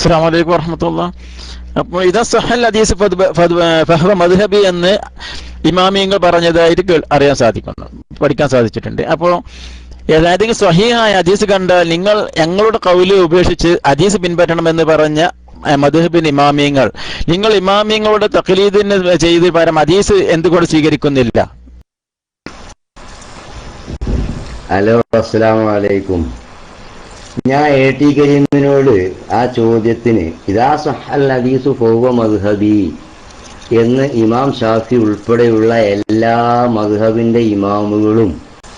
അസ്സലാമു അലൈക്കും വറഹ്മത്തുള്ളാഹി. അപ്പോൾ ഇദാ സഹൽ ഹദീസ് ഫഹ്വ മദ്ഹബി എന്ന് ഇമാമിയങ്ങൾ പറഞ്ഞതായിട്ട് അറിയാൻ സാധിക്കുന്നു, പഠിക്കാൻ സാധിച്ചിട്ടുണ്ട്. അപ്പോൾ ഏതെങ്കിലും സ്വഹീഹായ ഹദീസ് കണ്ടാൽ നിങ്ങൾ ഞങ്ങളുടെ ഖൗല് ഉപേക്ഷിച്ച് ഹദീസ് പിൻപറ്റണമെന്ന് പറഞ്ഞ മദ്ഹബിൻ ഇമാമിയങ്ങൾ, നിങ്ങൾ ഇമാമിയങ്ങളുടെ തഖ്ലീദിന് ചെയ്ത് പകരം ഹദീസ് എന്തുകൊണ്ട് സ്വീകരിക്കുന്നില്ല? ഹലോ, അസ്സലാമു അലൈക്കും. ഞാൻ AT കരീമിനോട് ആ ചോദ്യത്തിന് ഇദാ സഹൽ ഹദീസു ഫഹുവ മദ്ഹബി എന്ന് ഇമാം ഷാഫി ഉൾപ്പെടെയുള്ള എല്ലാ മദ്ഹബിന്റെ ഇമാമുകളും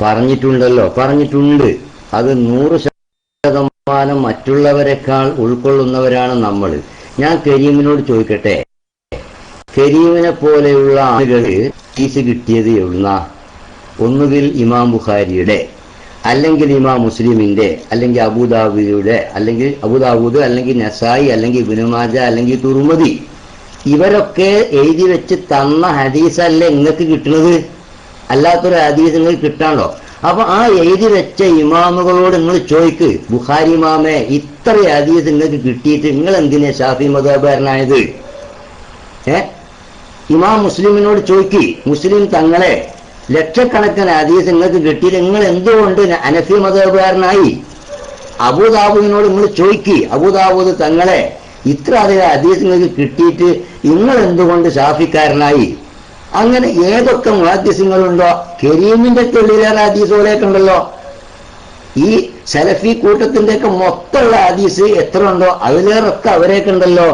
പറഞ്ഞിട്ടുണ്ടല്ലോ. പറഞ്ഞിട്ടുണ്ട്. അത് 100% മറ്റുള്ളവരെക്കാൾ ഉൾക്കൊള്ളുന്നവരാണ് നമ്മൾ. ഞാൻ കരീമിനോട് ചോദിക്കട്ടെ, കരീമിനെ പോലെയുള്ള ആളുകൾ ഹദീസ് കിട്ടിയത് എവിടുന്ന? ഒന്നുകിൽ ഇമാം ബുഖാരിയുടെ, അല്ലെങ്കിൽ ഇമാം മുസ്ലിമിന്റെ, അല്ലെങ്കിൽ അബൂദാവൂദിയുടെ, അല്ലെങ്കിൽ അബൂദാവൂദ്, അല്ലെങ്കിൽ നസായി, അല്ലെങ്കിൽ ഇബ്നു മാജ, അല്ലെങ്കിൽ തുർമുദി. ഇവരൊക്കെ എഴുതി വെച്ച് തന്ന ഹദീസല്ലേ നിങ്ങൾക്ക് കിട്ടുന്നത്? അല്ലാത്തൊരു ഹദീസ് നിങ്ങൾക്ക് കിട്ടാണല്ലോ. അപ്പൊ ആ എഴുതി വെച്ച ഇമാമുകളോട് നിങ്ങൾ ചോദിക്ക്, ബുഖാരി ഇമാമേ ഇത്ര ഹദീസ് നിങ്ങൾക്ക് കിട്ടിയിട്ട് നിങ്ങൾ എന്തിനാ ഷാഫി മദ്ഹബുകാരനായത്? ഇമാം മുസ്ലിമിനോട് ചോദിക്ക്, മുസ്ലിം തങ്ങളെ ലക്ഷക്കണക്കിന് ഹദീസ് നിങ്ങൾക്ക് കിട്ടിയിട്ട് നിങ്ങൾ എന്തുകൊണ്ട് ഹനഫി മദ്ഹബുകാരനായി? അബൂദാവൂദിനോട് നിങ്ങൾ ചോദിക്ക്, അബൂദാവൂദ് തങ്ങളെ ഇത്ര അധികം ഹദീസ് നിങ്ങൾക്ക് കിട്ടിയിട്ട് നിങ്ങൾ എന്തുകൊണ്ട് ഷാഫിക്കാരനായി? അങ്ങനെ ഏതൊക്കെ മുഹദ്ദിസുകളുണ്ടോ, കരീമിന്റെ ഉള്ളിലേറെ ഹദീസുകളൊക്കെ ഉണ്ടല്ലോ. ഈ സലഫി കൂട്ടത്തിന്റെ ഒക്കെ മൊത്തമുള്ള ഹദീസ് എത്ര ഉണ്ടോ അതിലേറൊക്കെ അവരെയൊക്കെ ഉണ്ടല്ലോ.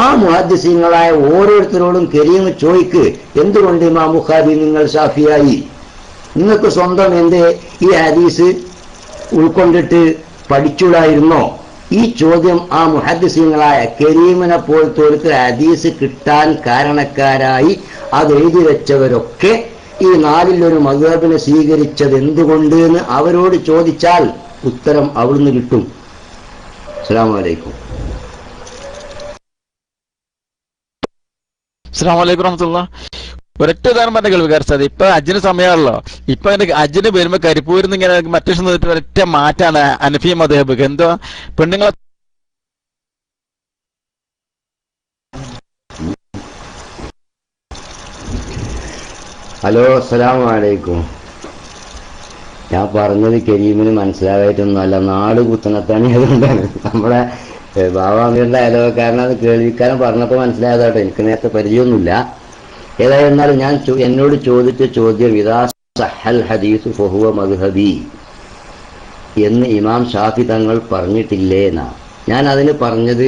ആ മുഹദ്ദിസീങ്ങളായ ഓരോരുത്തരോടും കരീം ചോദിക്ക്, എന്തുകൊണ്ട് ഇമാം ബുഖാരി നിങ്ങൾ ഷാഫിയായി? നിങ്ങൾക്ക് സ്വന്തം എന്ത് ഈ ഹദീസ് ഉൾക്കൊണ്ടിട്ട് പഠിച്ചുകൂടായിരുന്നോ? ഈ ചോദ്യം ആ മുഹദ്ദിസീങ്ങളായ കരീമിനെ പോലത്തെ ഹദീസ് കിട്ടാൻ കാരണക്കാരായി അത് എഴുതി വെച്ചവരൊക്കെ ഈ 4-ൽ 1 മദ്ഹബിനെ സ്വീകരിച്ചത് എന്തുകൊണ്ട് എന്ന് അവരോട് ചോദിച്ചാൽ ഉത്തരം അവിടുന്ന് കിട്ടും. അസ്സലാമു അലൈക്കും. അസ്സലാമു അലൈക്കും വറഹ്മത്തുള്ളാഹി. ഒരൊറ്റ ഉദാഹരണം പറഞ്ഞ കേൾവിക്കാർ, ഇപ്പൊ അജ്ജിന് സമയമാണല്ലോ. ഇപ്പൊ അജ്ജിന് വരുമ്പോ കരിപ്പൂരിൽ നിന്ന് ഇങ്ങനെ മറ്റു ഒരൊറ്റ മാറ്റാണ് ഹനഫി മദ്ഹബ്. എന്തോ പെണ്ണുങ്ങളെ ഹലോ, അസ്സലാമു അലൈക്കും. ഞാൻ പറഞ്ഞത് കരീമിന് മനസ്സിലാകായിട്ടൊന്നുമല്ല, നാട് കുത്തണത്താണ്. അതുകൊണ്ടാണ് നമ്മളെ ബാബാമിയുടെ അയലോക്കാരൻ അത് കേൾവിക്കാരൻ പറഞ്ഞപ്പോൾ മനസ്സിലായതാട്ടോ. എനിക്ക് നേരത്തെ പരിചയമൊന്നുമില്ല. ഏതായിരുന്നാലും ഞാൻ എന്നോട് ചോദിച്ച ചോദ്യം ഇദാ സഹൽ ഹദീസു ഫഹുവ മദ്ഹബി എന്ന് ഇമാം ഷാഫി തങ്ങൾ പറഞ്ഞിട്ടില്ലേ എന്നാ. ഞാൻ അതിന് പറഞ്ഞത്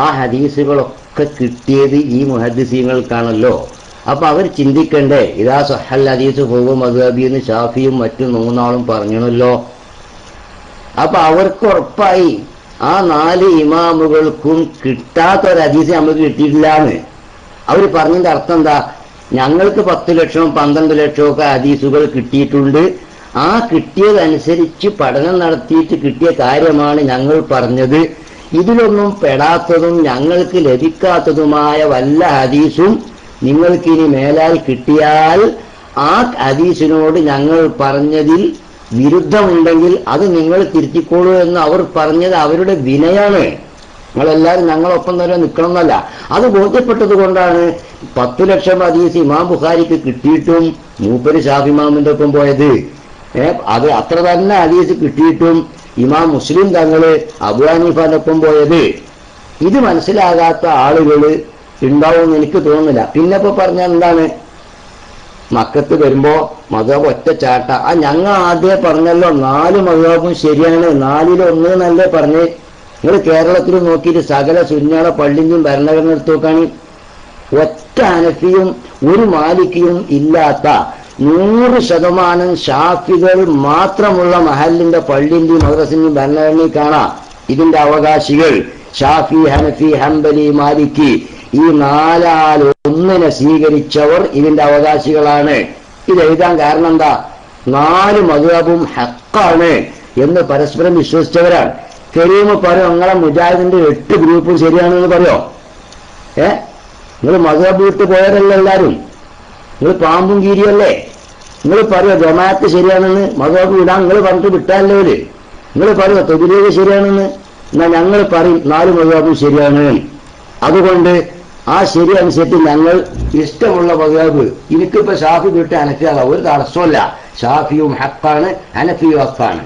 ആ ഹദീസുകളൊക്കെ കിട്ടിയത് ഈ മുഹദ്ദിസീങ്ങൾക്കാണല്ലോ. അപ്പൊ അവർ ചിന്തിക്കണ്ടേ, ഇദാ സഹൽ ഹദീസു ഫഹുവ മദ്ഹബി എന്ന് ഷാഫിയും മറ്റും 3 ആളും പറഞ്ഞണല്ലോ. അപ്പൊ അവർക്ക് ഉറപ്പായി ആ 4 ഇമാമുകൾക്കും കിട്ടാത്തൊരു ഹദീസ് നമുക്ക് കിട്ടിയിട്ടില്ലാന്ന്. അവർ പറഞ്ഞതിന്റെ അർത്ഥം എന്താ? ഞങ്ങൾക്ക് 10 ലക്ഷം 12 ലക്ഷം ഒക്കെ ഹദീസുകൾ കിട്ടിയിട്ടുണ്ട്. ആ കിട്ടിയതനുസരിച്ച് പഠനം നടത്തിയിട്ട് കിട്ടിയ കാര്യമാണ് ഞങ്ങൾ പറഞ്ഞത്. ഇതിലൊന്നും പെടാത്തതും ഞങ്ങൾക്ക് ലഭിക്കാത്തതുമായ വല്ല ഹദീസും നിങ്ങൾക്കിനി മേലാൽ കിട്ടിയാൽ ആ ഹദീസിനോട് ഞങ്ങൾ പറഞ്ഞതിൽ വിരുദ്ധമുണ്ടെങ്കിൽ അത് നിങ്ങൾ തിരുത്തിക്കോളൂ എന്ന് അവർ പറഞ്ഞത് അവരുടെ വിനയാണ്. നിങ്ങളെല്ലാവരും ഞങ്ങളൊപ്പം തന്നെ നിൽക്കണം എന്നല്ല. അത് ബോധ്യപ്പെട്ടത് കൊണ്ടാണ് 10 ലക്ഷം ഹദീസ് ഇമാം ബുഖാരിക്ക് കിട്ടിയിട്ടും മൂപ്പര് ഷാഫി ഇമാമിന്റെ ഒപ്പം പോയത്. അത് അത്ര തന്നെ ഹദീസ് കിട്ടിയിട്ടും ഇമാം മുസ്ലിം തങ്ങള് അബൂ ഹനീഫയുടെ ഒപ്പം പോയത്. ഇത് മനസ്സിലാകാത്ത ആളുകൾ ഉണ്ടാവുമെന്ന് എനിക്ക് തോന്നുന്നില്ല. പിന്നെ ഇപ്പൊ പറഞ്ഞാൽ എന്താണ്, മക്കത്ത് വരുമ്പോ മദ്ഹബ് ഒറ്റ ചാട്ട. ഞങ്ങൾ ആദ്യം പറഞ്ഞല്ലോ 4 മദ്ഹബും ശരിയാണ്, 4-ൽ 1 എന്നല്ലേ പറഞ്ഞ്. നിങ്ങൾ കേരളത്തിൽ നോക്കിയിട്ട് സകല സുന്നിയുടെ പള്ളിയും ഭരണഘടന എടുത്ത് നോക്കാണ്. ഒറ്റ ഹനഫിയും 1 മാലിക്കിയും ഇല്ലാത്ത 100% ഷാഫികൾ മാത്രമുള്ള മഹലിന്റെ പള്ളിന്റെയും മദ്രസിന്റെയും ഭരണഘടനയിൽ കാണാം ഇതിന്റെ അവകാശികൾ ഷാഫി, ഹനഫി, ഹംബലി, മാലിക്കി. ഈ 4-ൽ 1 സ്വീകരിച്ചവർ ഇതിന്റെ അവകാശികളാണ്. ഇത് എഴുതാൻ കാരണം എന്താ? 4 മദ്ഹബും ഹക്കാണ് എന്ന് പരസ്പരം വിശ്വസിച്ചവരാണ്. കരീം പറയോ നിങ്ങളെ മുജാഹിദിന്റെ 8 ഗ്രൂപ്പും ശരിയാണെന്ന് പറയോ? നിങ്ങൾ മദ്ഹബ് വിട്ട് പോയവരല്ല എല്ലാവരും. നിങ്ങൾ പാമ്പും കീരിയല്ലേ? നിങ്ങൾ പറയോ ജമാഅത്ത് ശരിയാണെന്ന്? മദ്ഹബ് വിടാൻ നിങ്ങൾ പറഞ്ഞിട്ട് വിട്ടാലേ. നിങ്ങൾ പറയോ തബ്ലീഗ് ശരിയാണെന്ന്? എന്നാൽ ഞങ്ങൾ പറയും 4 മദ്ഹബും ശരിയാണ്. അതുകൊണ്ട് ആ ശരി അനുസരിച്ച് ഞങ്ങൾ ഇഷ്ടമുള്ള മദ്ഹബ്, എനിക്കിപ്പോ ഷാഫി വിട്ട് ഹനഫിയാകാം, ഒരു തടസ്സമല്ല. ഷാഫിയും ഹക്കാണ്, ഹനഫിയും ഹക്കാണ്.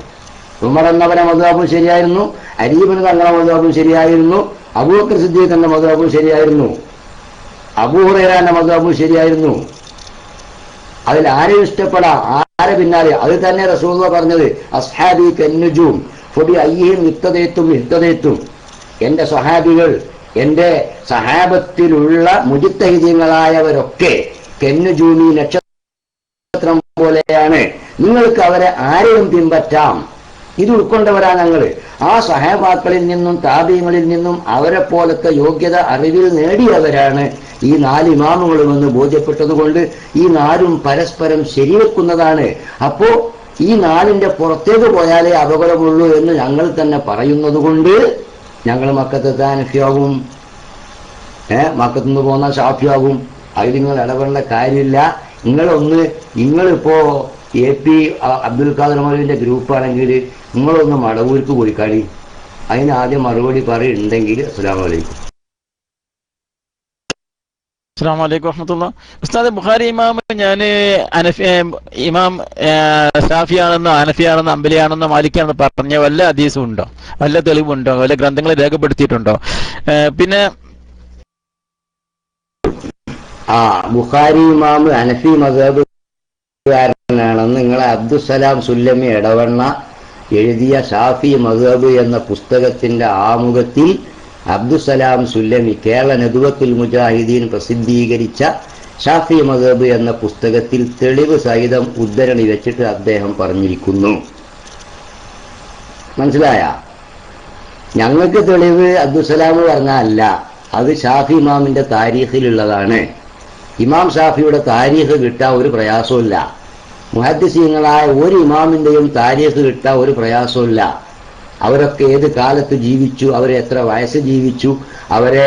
ഉമർ എന്നവരെ മദ്ഹബും ശരിയായിരുന്നു, അരീബിന് തങ്ങളുടെ മദ്ഹബും ശരിയായിരുന്നു, അബൂബക്കർ സിദ്ദീഖ് എന്ന മദ്ഹബും ശരിയായിരുന്നു, അബൂ ഹുറൈറയുടെ മദ്ഹബും ശരിയായിരുന്നു. അതിൽ ആരെയും ഇഷ്ടപ്പെടാം, ആരെ പിന്നാലെ. അത് തന്നെ റസൂലുള്ളാഹി പറഞ്ഞത്, അസ്ഹാബി കന്നുജൂം ഫബി അയ്യിഹിം ഇഹ്തദൈതും. എന്റെ സ്വഹാബികൾ, എന്റെ സഹാബത്തിലുള്ള മുജ്തഹിദീങ്ങളായവരൊക്കെ കന്നുജൂമി നക്ഷത്രം പോലെയാണ്, നിങ്ങൾക്ക് അവരെ ആരെയും പിൻപറ്റാം. ഇത് ഉൾക്കൊണ്ടവരാ ഞങ്ങൾ. ആ സഹാബാക്കളിൽ നിന്നും താബീങ്ങളിൽ നിന്നും അവരെ പോലത്തെ യോഗ്യത അറിവിൽ നേടിയവരാണ് ഈ 4 ഇമാമുകളുമെന്ന് ബോധ്യപ്പെട്ടതുകൊണ്ട് ഈ 4ഉം പരസ്പരം ശരിവെക്കുന്നതാണ്. അപ്പോ ഈ 4ന്റെ പുറത്തേക്ക് പോയാലേ അപകടമുള്ളൂ എന്ന് ഞങ്ങൾ തന്നെ പറയുന്നത് കൊണ്ട് ഞങ്ങൾ മക്കത്ത് ഹനഫിയാകും, മക്കത്തുനിന്ന് പോകുന്ന ഷാഫിയാകും. അതിൽ നിങ്ങൾ ഇടപെടേണ്ട കാര്യമില്ല. നിങ്ങളിപ്പോ AP അബ്ദുൽ ഖാദർ മൗലവിന്റെ ഗ്രൂപ്പാണെങ്കിൽ നിങ്ങളൊന്ന് മടവൂർക്ക് പോയിക്കാളി. അതിന് ആദ്യം മറുപടി പറയുന്നുണ്ടെങ്കിൽ. അസ്സലാമു അലൈക്കും. അസ്സലാമു അലൈക്കും വറഹ്മത്തുള്ളാഹി. ഉസ്താദ്, ബുഖാരി ഇമാം ഞാൻ ഇമാം ഷാഫിയാണെന്നോ ഹനഫിയാണെന്നോ അംബലിയാണെന്നോ മാലിക്കാണെന്നോ പറഞ്ഞ വല്ല ഹദീസും ഉണ്ടോ, വല്ല തെളിവുണ്ടോ, വല്ല ഗ്രന്ഥങ്ങൾ രേഖപ്പെടുത്തിയിട്ടുണ്ടോ? പിന്നെ ബുഖാരി ഇമാം ഹനഫി മദ്ഹബുകാരനാണെന്ന് നിങ്ങളെ അബ്ദുസ്സലാം സുല്ലമി എടവണ്ണ എഴുതിയ ഷാഫി മദ്ഹബ് എന്ന പുസ്തകത്തിന്റെ ആമുഖത്തിൽ അബ്ദുസ്സലാം സുല്ലമി കേരള നദ്വത്തുൽ മുജാഹിദീൻ പ്രസിദ്ധീകരിച്ച ഷാഫി മദ്ഹബ് എന്ന പുസ്തകത്തിൽ തെളിവ് സഹിതം ഉദ്ധരണി വെച്ചിട്ട് അദ്ദേഹം പറഞ്ഞിരിക്കുന്നു. മനസ്സിലായ? ഞങ്ങൾക്ക് തെളിവ് അബ്ദുസ്സലാം പറഞ്ഞല്ല, അത് ഷാഫി ഇമാമിന്റെ താരീഖിലുള്ളതാണ്. ഇമാം ഷാഫിയുടെ താരീഖ് കിട്ടാൻ ഒരു പ്രയാസമില്ല. മുഹദ്ദിസീങ്ങളായ ഒരു ഇമാമിന്റെയും താരീഖ് കിട്ടാൻ ഒരു പ്രയാസമില്ല. അവരൊക്കെ ഏത് കാലത്ത് ജീവിച്ചു, അവരെ എത്ര വയസ്സ് ജീവിച്ചു, അവരെ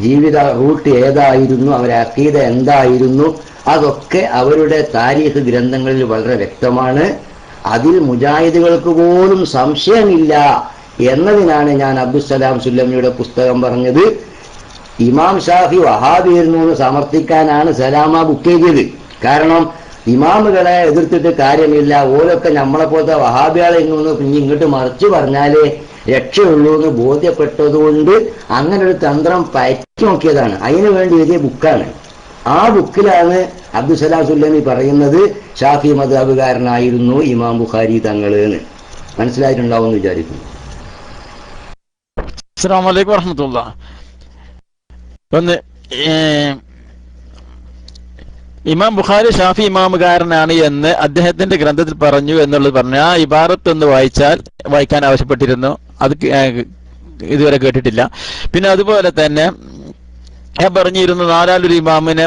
ജീവിത റൂട്ട് ഏതായിരുന്നു, അവരെ അഖീദ എന്തായിരുന്നു, അതൊക്കെ അവരുടെ താരീഖ് ഗ്രന്ഥങ്ങളിൽ വളരെ വ്യക്തമാണ്. അതിൽ മുജാഹിദുകൾക്ക് പോലും സംശയമില്ല എന്നതിനാണ് ഞാൻ അബ്ദുസ്സലാം സുല്ലമിയുടെ പുസ്തകം പറഞ്ഞത്. ഇമാം ഷാഫി വഹാബിയായിരുന്നു എന്ന് സമർത്ഥിക്കാനാണ് സലാമ ബുക്ക് ചെയ്തത്. കാരണം ഇമാമുകളെ എതിർത്തിട്ട് കാര്യമില്ല, ഓരൊക്കെ നമ്മളെ പോലത്തെ വഹാബികളെ ഇങ്ങോട്ട് മറിച്ച് പറഞ്ഞാലേ രക്ഷയുള്ളൂ എന്ന് ബോധ്യപ്പെട്ടതുകൊണ്ട് അങ്ങനെ ഒരു തന്ത്രം പയറ്റി നോക്കിയതാണ്. അതിനു വേണ്ടി എഴുതിയ ബുക്കാണ്. ആ ബുക്കിലാണ് അബ്ദുസ്സലാം സുല്ലമി പറയുന്നത് ഷാഫി മദ്ഹബുകാരനായിരുന്നു ഇമാം ബുഖാരി തങ്ങൾ എന്ന്. മനസ്സിലായിട്ടുണ്ടാവും എന്ന് വിചാരിക്കുന്നു. അസ്സലാമു അലൈക്കും വറഹ്മത്തുള്ളാഹി. ഒന്ന്, ഇമാം ബുഖാരി ഷാഫി ഇമാമുകാരനാണ് എന്ന് അദ്ദേഹത്തിന്റെ ഗ്രന്ഥത്തിൽ പറഞ്ഞു എന്നുള്ളത് പറഞ്ഞു. ആ ഇബാറത്ത് ഒന്ന് വായിക്കാൻ ആവശ്യപ്പെട്ടിരുന്നു. അത് ഇതുവരെ കേട്ടിട്ടില്ല. പിന്നെ അതുപോലെ തന്നെ ഞാൻ പറഞ്ഞിരുന്നു 4 ഇമാമിനെ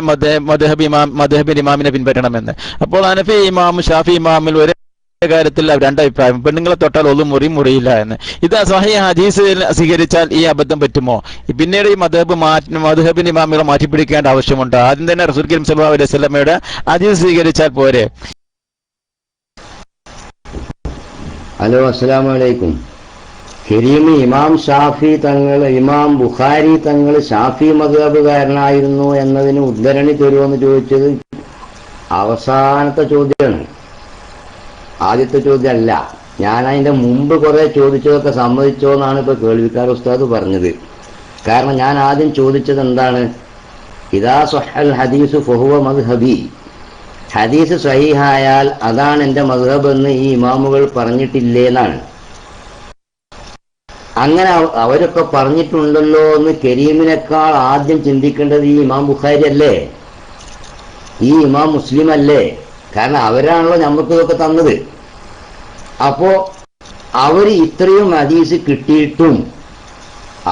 മദ്ഹബിൻ ഇമാമിനെ പിൻപറ്റണമെന്ന്. അപ്പോൾ ഹനഫി ഇമാം ഷാഫി ഇമാമിൽ ഒരേ കാര്യത്തിൽ 2 അഭിപ്രായം. പെണ്ണുങ്ങളെ തൊട്ടാൽ ഒന്നും മുറിയില്ല എന്ന്. ഇത് സ്വഹീഹ് ഹദീസ് സ്വീകരിച്ചാൽ ഈ അബദ്ധം പറ്റുമോ? പിന്നീട് ഈ മദ്ഹബിൻ ഇമാമുകളെ മാറ്റിപ്പിടിക്കേണ്ട ആവശ്യമുണ്ടോ? ആദ്യം തന്നെ റസൂൽ കരീം സ്വല്ലല്ലാഹു അലൈഹി വസല്ലമയുടെ ഹദീസ് സ്വീകരിച്ചാൽ പോരെ? ഹലോ, അസ്സലാമു അലൈക്കും. കരീമി, ഇമാം ബുഖാരി തങ്ങൾ ഷാഫി മദ്ഹബുകാരനായിരുന്നു എന്നതിന് ഉദ്ധരണി തരുമെന്ന് ചോദിച്ചത് അവസാനത്തെ ചോദ്യമാണ്, ആദ്യത്തെ ചോദ്യമല്ല. ഞാൻ അതിന്റെ മുമ്പ് കുറെ ചോദിച്ചതൊക്കെ സമ്മതിച്ചോ എന്നാണ് ഇപ്പൊ കേൾവിക്കാർ ഉസ്താദ് പറഞ്ഞത്. കാരണം ഞാൻ ആദ്യം ചോദിച്ചത് എന്താണ്, ഇദാ സ്വഹൽ ഹദീസ് ഫഹുവ മദ്ഹബി, ഹദീസ് സ്വഹീഹായാൽ അതാണ് എന്റെ മദ്ഹബ് എന്ന് ഈ ഇമാമുകൾ പറഞ്ഞിട്ടില്ലേന്നാണ്. അങ്ങനെ അവരൊക്കെ പറഞ്ഞിട്ടുണ്ടല്ലോ എന്ന് കരീമിനേക്കാൾ ആദ്യം ചിന്തിക്കേണ്ടത് ഈ ഇമാം ബുഖാരി അല്ലേ, ഈ ഇമാം മുസ്ലിം അല്ലേ? കാരണം അവരാണല്ലോ നമുക്ക് ഇതൊക്കെ തന്നത്. അപ്പോ അവര് ഇത്രയും ഹദീസ് കിട്ടിയിട്ടും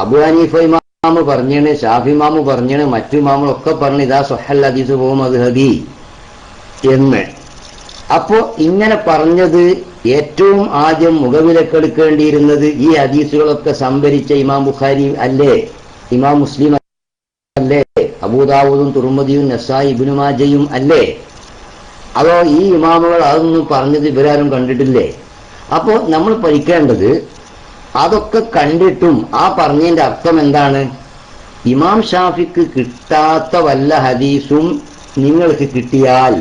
അബു ഹനീഫ ഇമാമ് പറഞ്ഞാണ്, ഷാഫി ഇമാമ് പറഞ്ഞാണ്, മറ്റു ഇമാമുകളൊക്കെ പറഞ്ഞു ഇതാ സ്വഹൽ ഹദീസ് ഫഹുവ മദ്ഹബി എന്ന്. അപ്പോ ഇങ്ങനെ പറഞ്ഞത് ഏറ്റവും ആദ്യം മുഖവിലക്കെടുക്കേണ്ടിയിരുന്നത് ഈ ഹദീസുകളൊക്കെ സംഭരിച്ച ഇമാം ബുഖാരി അല്ലേ, ഇമാം മുസ്ലിം അല്ലേ, അബൂദാവൂദും തുർമുദിയും നസായി ഇബ്നു മാജയും അല്ലേ? അതോ ഈ ഇമാമുകൾ അതൊന്നും പറഞ്ഞത് ഇവരാരും കണ്ടിട്ടില്ലേ? അപ്പോൾ നമ്മൾ പഠിക്കേണ്ടത് അതൊക്കെ കണ്ടിട്ടും ആ പറഞ്ഞതിന്റെ അർത്ഥം എന്താണ്? ഇമാം ഷാഫിക്ക് കിട്ടാത്ത വല്ല ഹദീസും നിങ്ങൾക്ക് കിട്ടിയാൽ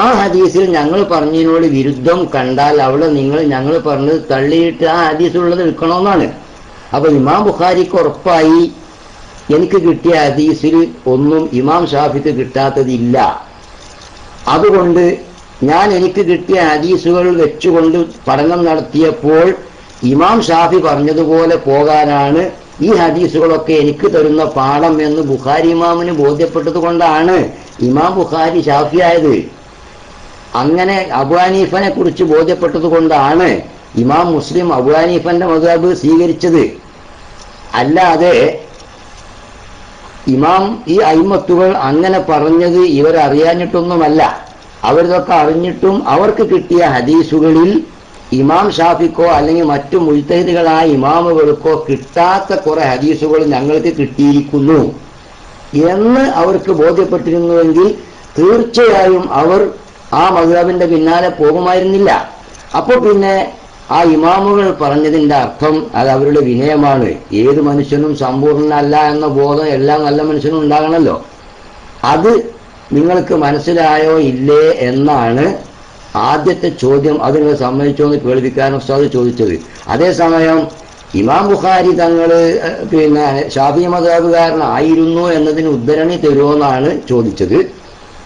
ആ ഹദീസിൽ ഞങ്ങൾ പറഞ്ഞതിനോട് വിരുദ്ധം കണ്ടാൽ അവിടെ ഞങ്ങൾ പറഞ്ഞത് തള്ളിയിട്ട് ആ ഹദീസുള്ളത് എടുക്കണമെന്നാണ്. അപ്പൊ ഇമാം ബുഖാരിക്ക് ഉറപ്പായി എനിക്ക് കിട്ടിയ ഹദീസിൽ ഒന്നും ഇമാം ഷാഫിക്ക് കിട്ടാത്തതില്ല. അതുകൊണ്ട് എനിക്ക് കിട്ടിയ ഹദീസുകൾ വെച്ചുകൊണ്ട് പഠനം നടത്തിയപ്പോൾ ഇമാം ഷാഫി പറഞ്ഞതുപോലെ പോകാനാണ് ഈ ഹദീസുകളൊക്കെ എനിക്ക് തരുന്ന പാഠം എന്ന് ബുഖാരി ഇമാമിന് ബോധ്യപ്പെട്ടത് കൊണ്ടാണ് ഇമാം ബുഖാരി ഷാഫി ആയത്. അങ്ങനെ അബൂ ഹനീഫനെ കുറിച്ച് ബോധ്യപ്പെട്ടത് കൊണ്ടാണ് ഇമാം മുസ്ലിം അബൂ ഹനീഫന്റെ മദ്ഹബ് സ്വീകരിച്ചത്. അല്ലാതെ ഈ അയിമത്തുകൾ അങ്ങനെ പറഞ്ഞത് ഇവരറിയാഞ്ഞിട്ടൊന്നുമല്ല. അവരിതൊക്കെ അറിഞ്ഞിട്ടും അവർക്ക് കിട്ടിയ ഹദീസുകളിൽ ഇമാം ഷാഫിക്കോ അല്ലെങ്കിൽ മറ്റു മുജ്തഹിദുകളായ ഇമാമുകൾക്കോ കിട്ടാത്ത കുറെ ഹദീസുകൾ ഞങ്ങൾക്ക് കിട്ടിയിരിക്കുന്നു എന്ന് അവർക്ക് ബോധ്യപ്പെട്ടിരുന്നുവെങ്കിൽ തീർച്ചയായും അവർ ആ മദ്ഹബിന്റെ പിന്നാലെ പോകുമായിരുന്നില്ല. അപ്പൊ പിന്നെ ആ ഇമാമുകൾ പറഞ്ഞതിന്റെ അർത്ഥം അത് അവരുടെ വിനയമാണ്. ഏത് മനുഷ്യനും സമ്പൂർണ്ണനല്ല എന്ന ബോധം എല്ലാ നല്ല മനുഷ്യനും ഉണ്ടാകണമല്ലോ. അത് നിങ്ങൾക്ക് മനസ്സിലായോ ഇല്ലേ എന്നാണ് ആദ്യത്തെ ചോദ്യം. അതിനെ സമ്മതിച്ചോ എന്ന് കേൾപ്പിക്കാൻ ഉസ്താദ് ചോദിച്ചത്. അതേസമയം ഇമാം ബുഖാരി തങ്ങള് ഷാഫി മദ്ഹബുകാരനായിരുന്നു എന്നതിന് ഉദ്ധരണി തരുമോന്നാണ് ചോദിച്ചത്.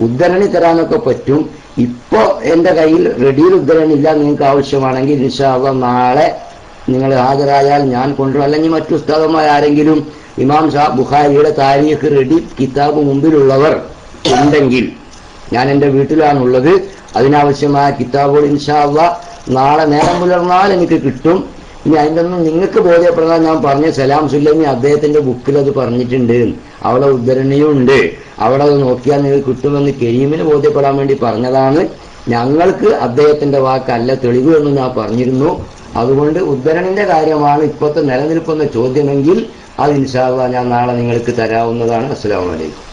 ഉദ്ധരണി തരാനൊക്കെ പറ്റും. ഇപ്പോ എന്റെ കയ്യിൽ റെഡിയിൽ ഉദ്ധരണി ഇല്ല. നിങ്ങൾക്ക് ആവശ്യമാണെങ്കിൽ ഇൻഷാ അല്ലാഹ് നാളെ നിങ്ങൾ ഹാജരായാൽ ഞാൻ കൊണ്ടുവരും. അല്ലെങ്കിൽ മറ്റു ഉസ്താദന്മാരാരെങ്കിലും ഇമാം ബുഖാരിയുടെ താരീഖ് റെഡി കിതാബ് മുമ്പിലുള്ളവർ ഉണ്ടെങ്കിൽ, ഞാൻ എൻ്റെ വീട്ടിലാണുള്ളത്, അതിനാവശ്യമായ കിതാബുകൾ ഇൻഷാ അല്ലാഹ് നാളെ നേരം പുലർന്നാൽ എനിക്ക് കിട്ടും. ഇനി അതിൻ്റെ ഒന്നും നിങ്ങൾക്ക് ബോധ്യപ്പെടാൻ ഞാൻ പറഞ്ഞ സലാം സുല്ലമി അദ്ദേഹത്തിന്റെ ബുക്കിൽ അത് പറഞ്ഞിട്ടുണ്ട്, അവിടെ ഉദ്ധരണിയും ഉണ്ട്, അവിടെ അത് നോക്കിയാൽ നിങ്ങൾക്ക് കിട്ടുമെന്ന് കരീമിന് ബോധ്യപ്പെടാൻ വേണ്ടി പറഞ്ഞതാണ്. ഞങ്ങൾക്ക് അദ്ദേഹത്തിന്റെ വാക്കല്ല തെളിവ് എന്ന് ഞാൻ പറഞ്ഞിരുന്നു. അതുകൊണ്ട് ഉദ്ധരണിന്റെ കാര്യമാണ് ഇപ്പോഴത്തെ നിലനിൽക്കുന്ന ചോദ്യമെങ്കിൽ അത് ഇൻഷാ അല്ലാഹ് ഞാൻ നാളെ നിങ്ങൾക്ക് തരാവുന്നതാണ്. അസ്സലാമു അലൈക്കും.